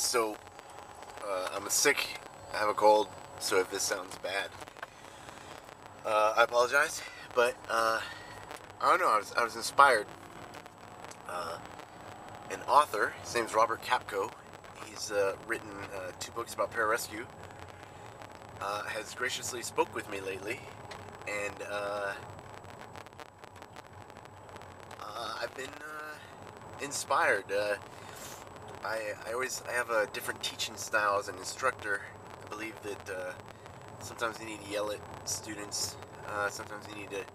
So, I'm sick, I have a cold, so if this sounds bad, I apologize, but, I don't know, I was inspired. An author, his name's Robert Capko, he's, written, 2 books about Pararescue, has graciously spoke with me lately, and, I've been, inspired. I have a different teaching style as an instructor. I believe that sometimes you need to yell at students. Sometimes you need to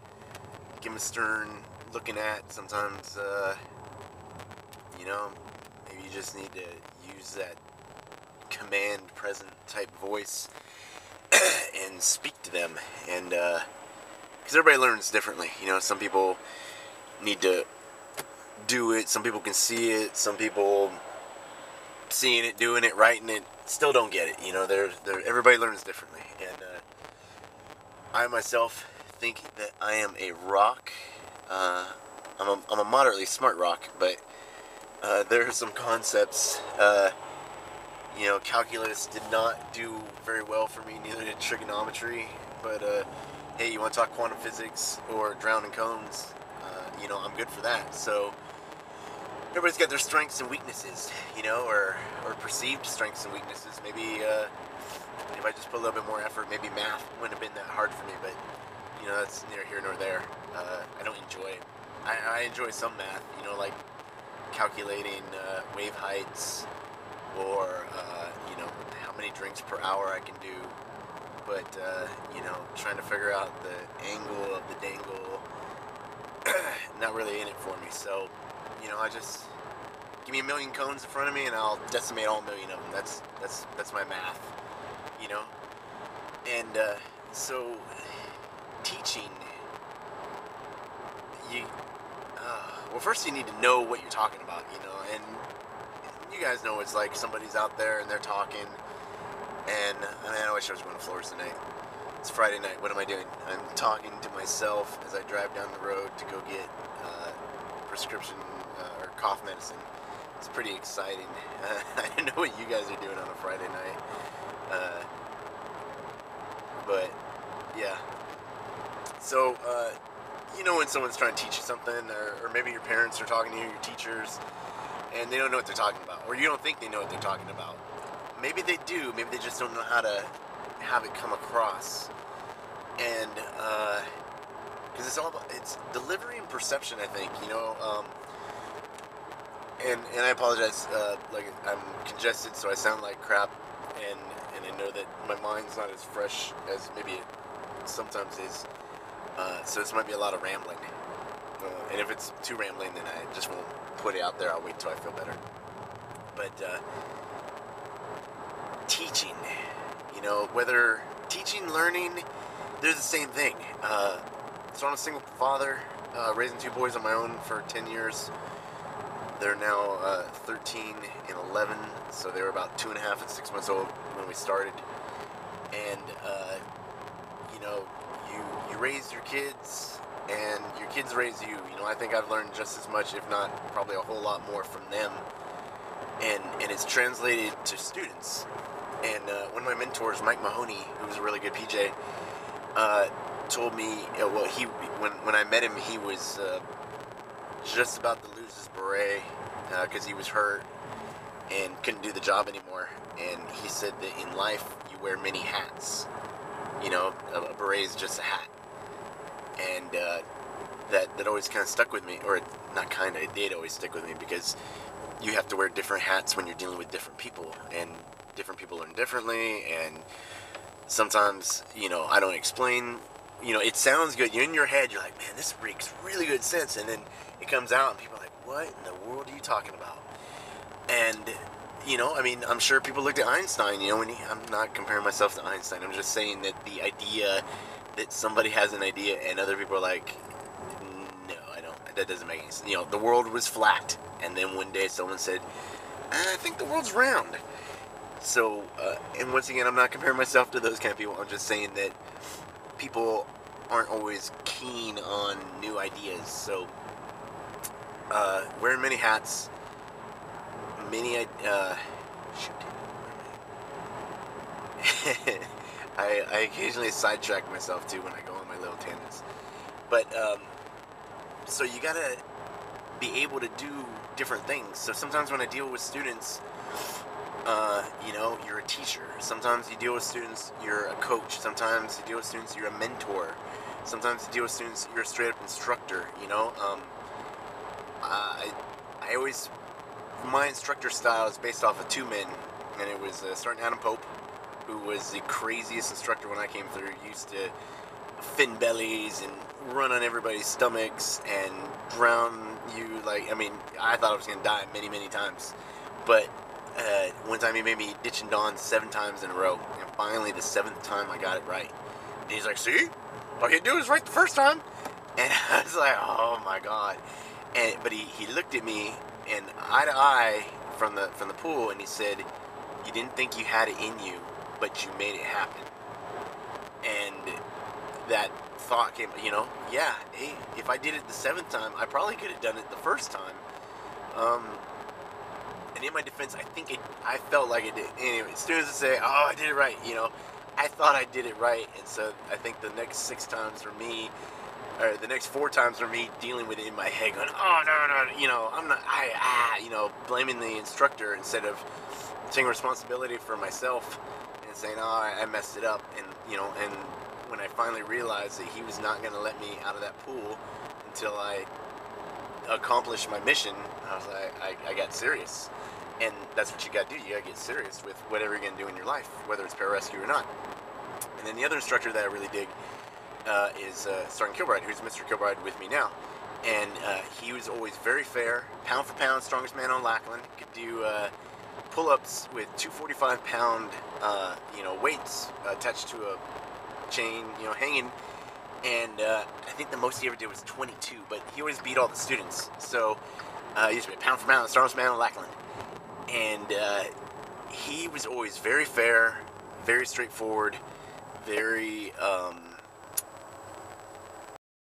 give them a stern looking at. Sometimes, maybe you just need to use that command present type voice and speak to them. And because everybody learns differently. Some people need to do it. Some people can see it. Some people seeing it, doing it, writing it, still don't get it. Everybody learns differently, and I myself think that I am a rock. I'm a moderately smart rock, but there are some concepts. Calculus did not do very well for me. Neither did trigonometry. But hey, you want to talk quantum physics or drowning cones? I'm good for that. So everybody's got their strengths and weaknesses, or perceived strengths and weaknesses. Maybe if I just put a little bit more effort, maybe math wouldn't have been that hard for me, but, that's neither here nor there. I don't enjoy it. I enjoy some math, like calculating wave heights, or, how many drinks per hour I can do, but, trying to figure out the angle of the dangle, not really in it for me. So, I just give me a million cones in front of me, and I'll decimate all 1,000,000 of them. That's my math, And so teaching, well, first you need to know what you're talking about, And you guys know it's like somebody's out there and they're talking, and I wish I was going to Florida tonight. It's Friday night. What am I doing? I'm talking to myself as I drive down the road to go get prescription or cough medicine. It's pretty exciting. I don't know what you guys are doing on a Friday night, but yeah. So when someone's trying to teach you something, or maybe your parents are talking to you, your teachers, and they don't know what they're talking about, or you don't think they know what they're talking about. Maybe they do. Maybe they just don't know how to have it come across. And because it's delivery and perception, I think. And I apologize. Like, I'm congested, so I sound like crap, and I know that my mind's not as fresh as maybe it sometimes is. So this might be a lot of rambling. And if it's too rambling, then I just won't put it out there. I'll wait till I feel better. But teaching, whether teaching, learning, they're the same thing. So I'm a single father, raising 2 boys on my own for 10 years. They're now 13 and 11, so they were about 2.5 and 6 months old when we started. And you raise your kids, and your kids raise you. I think I've learned just as much, if not probably a whole lot more, from them. And it's translated to students. And one of my mentors, Mike Mahoney, who was a really good PJ, told me, when I met him, he was just about to lose his beret because he was hurt and couldn't do the job anymore. And he said that in life you wear many hats. A beret is just a hat. And that always kind of stuck with me, or not kind of, it did always stick with me, because you have to wear different hats when you're dealing with different people, and different people learn differently, and sometimes, I don't explain, it sounds good. You're in your head, you're like, man, this makes really good sense, and then it comes out, and people are like, what in the world are you talking about? And, I'm sure people looked at Einstein, I'm not comparing myself to Einstein, I'm just saying that the idea that somebody has an idea, and other people are like, no, I don't, that doesn't make any sense. The world was flat, and then one day someone said, I think the world's round. So, and once again, I'm not comparing myself to those kind of people. I'm just saying that people aren't always keen on new ideas. So, wearing many hats, Shoot. I occasionally sidetrack myself too when I go on my little tangents. But so you gotta be able to do different things. So sometimes when I deal with students, you know, you're a teacher. Sometimes you deal with students, you're a coach. Sometimes you deal with students, you're a mentor. Sometimes you deal with students, you're a straight up instructor. You know, I always, my instructor style is based off of two men, and it was Sergeant Adam Pope, who was the craziest instructor when I came through. He used to fin bellies and run on everybody's stomachs and drown you. Like, I mean, I thought I was gonna die many, many times, but one time he made me ditch and dawn 7 times in a row, and finally the 7th time I got it right. And he's like, "See, all you do is right the first time." And I was like, "Oh my god!" But he looked at me and eye to eye from the pool, and he said, "You didn't think you had it in you, but you made it happen." And that thought came, you know, yeah, hey, if I did it the 7th time, I probably could have done it the first time. And in my defense, I felt like it did. Anyway, students would say, "Oh, I did it right," you know. I thought I did it right, and so I think the next 6 times for me, or the next 4 times for me, dealing with it in my head, going, "Oh, no, you know, I'm not, you know, blaming the instructor instead of taking responsibility for myself and saying, "Oh, I messed it up," and, you know, and when I finally realized that he was not going to let me out of that pool until I accomplished my mission, I was like, I got serious. And that's what you got to do. You got to get serious with whatever you're going to do in your life, whether it's pararescue or not. And then the other instructor that I really dig is Sergeant Kilbride, who's Mr. Kilbride with me now. And he was always very fair, pound for pound, strongest man on Lackland. Could do pull-ups with 245-pound, you know, weights attached to a chain, you know, hanging. And I think the most he ever did was 22, but he always beat all the students. So he used to be pound for pound, strongest man on Lackland. And he was always very fair, very straightforward, very